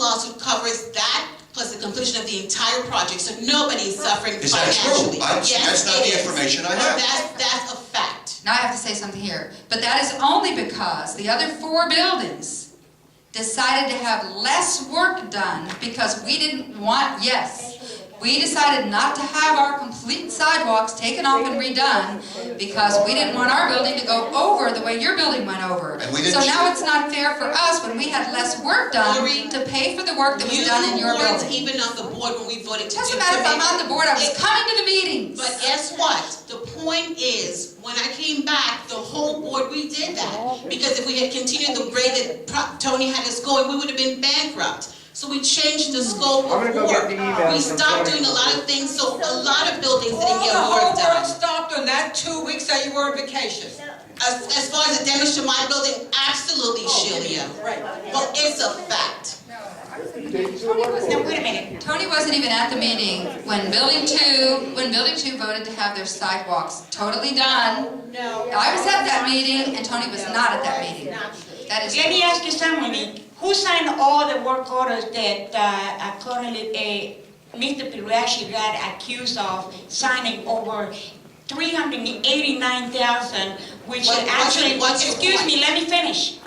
lawsuit covers that plus the completion of the entire project, so nobody is suffering Is that financially. true? Yes, That's not it the is. information I have. That's a fact. Now I have to say something here, but that is only because the other 4 buildings decided to have less work done because we didn't want, we decided not to have our complete sidewalks taken off and redone because we didn't want our building to go over the way your building went over. And we So didn't now it's not fair for us when we had less work done to pay for the work that was done in your You weren't building. even on the board when we voted to Doesn't do matter if I'm make- on the board, I was coming to the meetings. But guess what? The point is, when I came back, the whole board redid that. Because if we had continued the way that Tony had us going, we would have been bankrupt. So we changed the scope of I'm gonna go work. get the email We from stopped Tony. doing a lot of things, so a lot of buildings All didn't the get whole work world done. stopped on that 2 weeks that you were on vacation. As far as the damage to my building, absolutely, Shelia. Right. Well, it's a fact. Now, wait a minute. Tony wasn't even at the meeting when Building 2 voted to have their sidewalks totally done. No. I was at that meeting and Tony was not at that meeting. That is Let me ask you something. Who signed all the work orders that currently Mr. Pirashi got accused of signing over 389,000, which what's your excuse point? me, let me finish.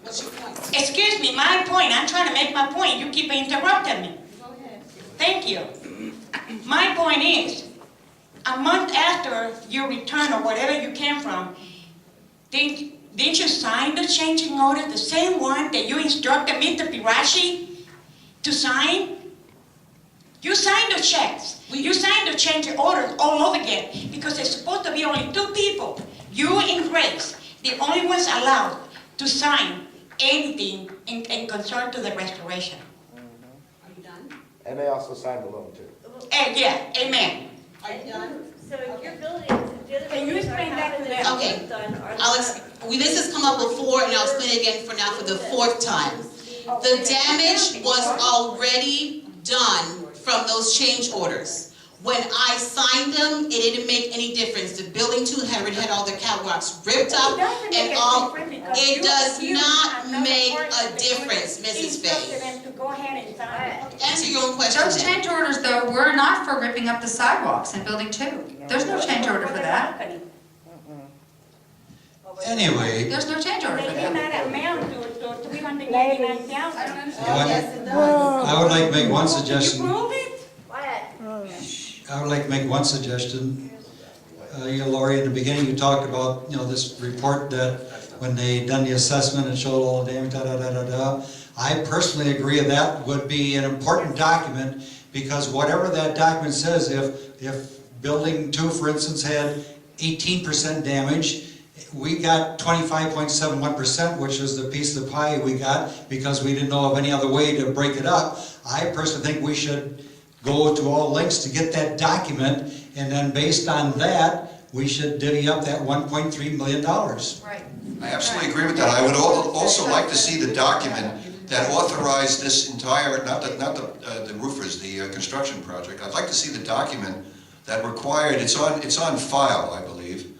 What's your point? Excuse me, my point, I'm trying to make my point, you keep interrupting me. Go ahead. Thank you. My point is, a month after your return or wherever you came from, didn't you sign the changing order, the same one that you instructed Mr. Pirashi to sign? You signed the checks. You signed the change orders all over again because there's supposed to be only 2 people, you and Grace, the only ones allowed to sign anything in concern to the restoration. Are you done? And they also signed the loan too. Yeah, amen. Are you done? So if your buildings, the other Can you buildings are explain that to having them? their Okay. work done, are Alex, this has come up before, and I'll explain it again for now for the 4th time. The damage was already done from those change orders. When I signed them, it didn't make any difference. The building 2 had already had all their catwalks ripped up and all. It does not make a difference, Mrs. Faye. To go ahead and sign. Answer your own question Those then. change orders, though, were not for ripping up the sidewalks in Building 2. There's no change order for that. Anyway, There's no change order They for did that. not amount to 389,000. I would like to make one You suggestion. prove it? I would like to make one suggestion. Lori, in the beginning, you talked about, this report that when they done the assessment and showed all the damage, I personally agree that would be an important document because whatever that document says, if Building 2, for instance, had 18% damage, we got 25.71%, which is the piece of the pie we got because we didn't know of any other way to break it up. I personally think we should go to all lengths to get that document, and then based on that, we should divvy up that $1.3 million. Right. I absolutely agree with that. I would also like to see the document that authorized this entire, not the roofers, the construction project. I'd like to see the document that required, it's on file, I believe,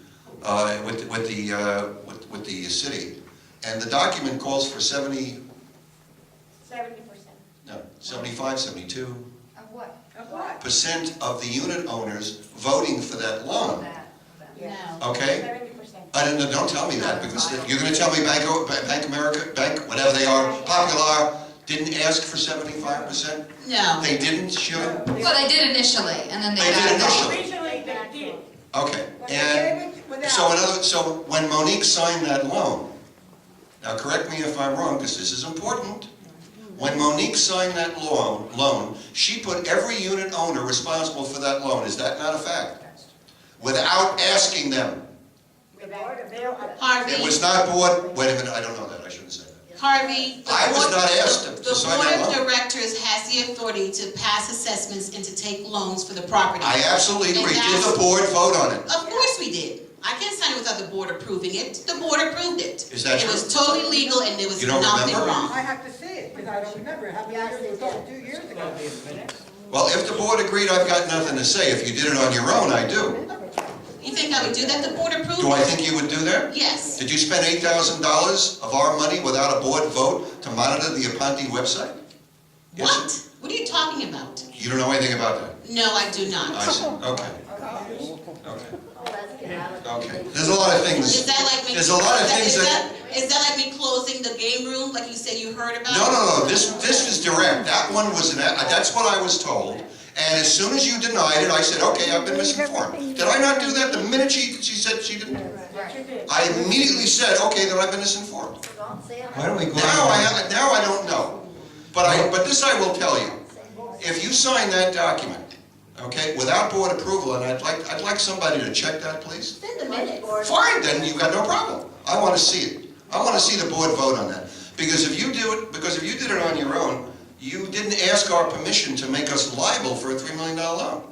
with the city. And the document calls for 70%. 75, 72% Of what? Of what? of the unit owners voting for that loan, No. okay? 70%. Don't tell me that, because you're gonna tell me Bank America, whatever they are, Popular, didn't ask for 75%? No. They didn't, Sheila? Well, they did initially, and then they They did got it back. initially. Originally, they did. Okay, and so when Monique signed that loan, now correct me if I'm wrong, because this is important. When Monique signed that loan, she put every unit owner responsible for that loan. Is that not a fact? Without asking them. Harvey. It was not board, wait a minute, I don't know that, I shouldn't say that. Harvey, I was not asked to sign that The board loan. of directors has the authority to pass assessments and to take loans for the property. I absolutely And agree. Did that's- the board vote on it? Of course we did. I can't sign it without the board approving it. The board approved it. Is that It true? was totally legal and there was You don't nothing remember? wrong. I have to see it, because I don't remember. How many years ago? 2 years ago. Well, if the board agreed, I've got nothing to say. If you did it on your own, I do. You think I would do that? The board approved Do I it. think you would do that? Yes. Did you spend $8,000 of our money without a board vote to monitor the Aponte website? Yes, What? What are you talking about? You don't know anything about that? No, I do not. I see, okay. Okay, there's a lot of things. Is that like me? There's a lot of things that. Is that like me closing the game room, like you said you heard about? No, this is direct. That one was, that's what I was told. And as soon as you denied it, I said, okay, I've been misinformed. Did I not do that the minute she said she didn't? I immediately said, okay, then I've been misinformed. Why don't we go Now on? now I don't know. But this I will tell you. If you sign that document, okay, without board approval, and I'd like somebody to check that, please. Fine, then you've got no problem. I want to see it. I want to see the board vote on that. Because if you did it on your own, you didn't ask our permission to make us liable for a $3 million loan.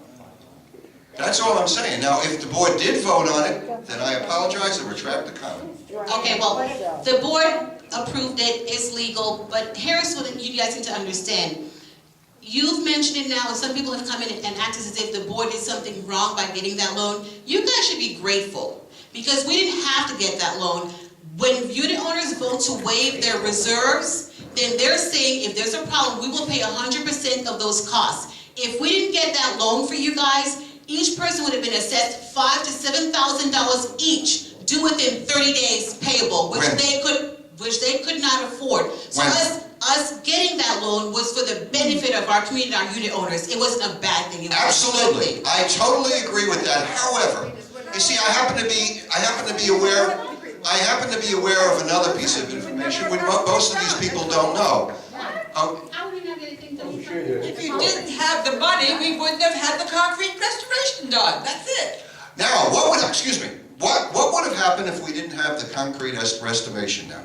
That's all I'm saying. Now, if the board did vote on it, then I apologize and retract the comment. Okay, well, the board approved it, it's legal, but here's what you guys need to understand. You've mentioned it now, and some people have come in and acted as if the board did something wrong by getting that loan. You guys should be grateful, because we didn't have to get that loan. When unit owners vote to waive their reserves, then they're saying if there's a problem, we will pay 100% of those costs. If we didn't get that loan for you guys, each person would have been assessed $5,000 to $7,000 each, due within 30 days payable, which they could not afford. So us getting that loan was for the benefit of our community, our unit owners. It wasn't a bad thing. It was Absolutely, I totally agree with that. However, you see, I happen to be aware of another piece of information which most of these people don't know. If you didn't have the money, we wouldn't have had the concrete restoration done, that's it. Now, what would have happened if we didn't have the concrete restoration now?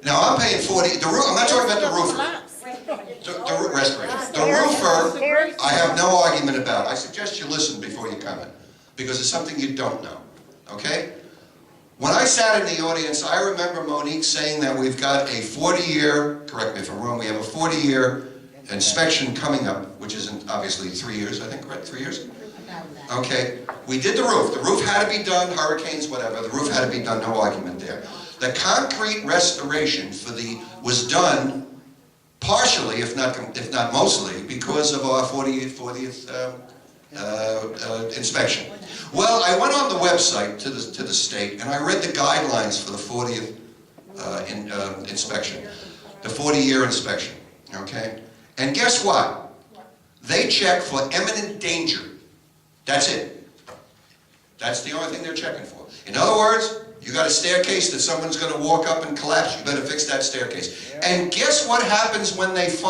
Now, I'm paying I'm not talking about the roofer. The restoration. The roofer, I have no argument about. I suggest you listen before you comment, because it's something you don't know, okay? When I sat in the audience, I remember Monique saying that we've got a 40-year, correct me if I'm wrong, we have a 40-year inspection coming up, which isn't obviously 3 years, I think, right? 3 years? Okay, we did the roof. The roof had to be done, hurricanes, whatever. The roof had to be done, no argument there. The concrete restoration was done partially, if not mostly, because of our 40th inspection. Well, I went on the website to the state, and I read the guidelines for the 40th inspection, the 40-year inspection, okay? And guess what? They check for imminent danger. That's it. That's the only thing they're checking for. In other words, you got a staircase that someone's going to walk up and collapse, you better fix that staircase. And guess what happens when they find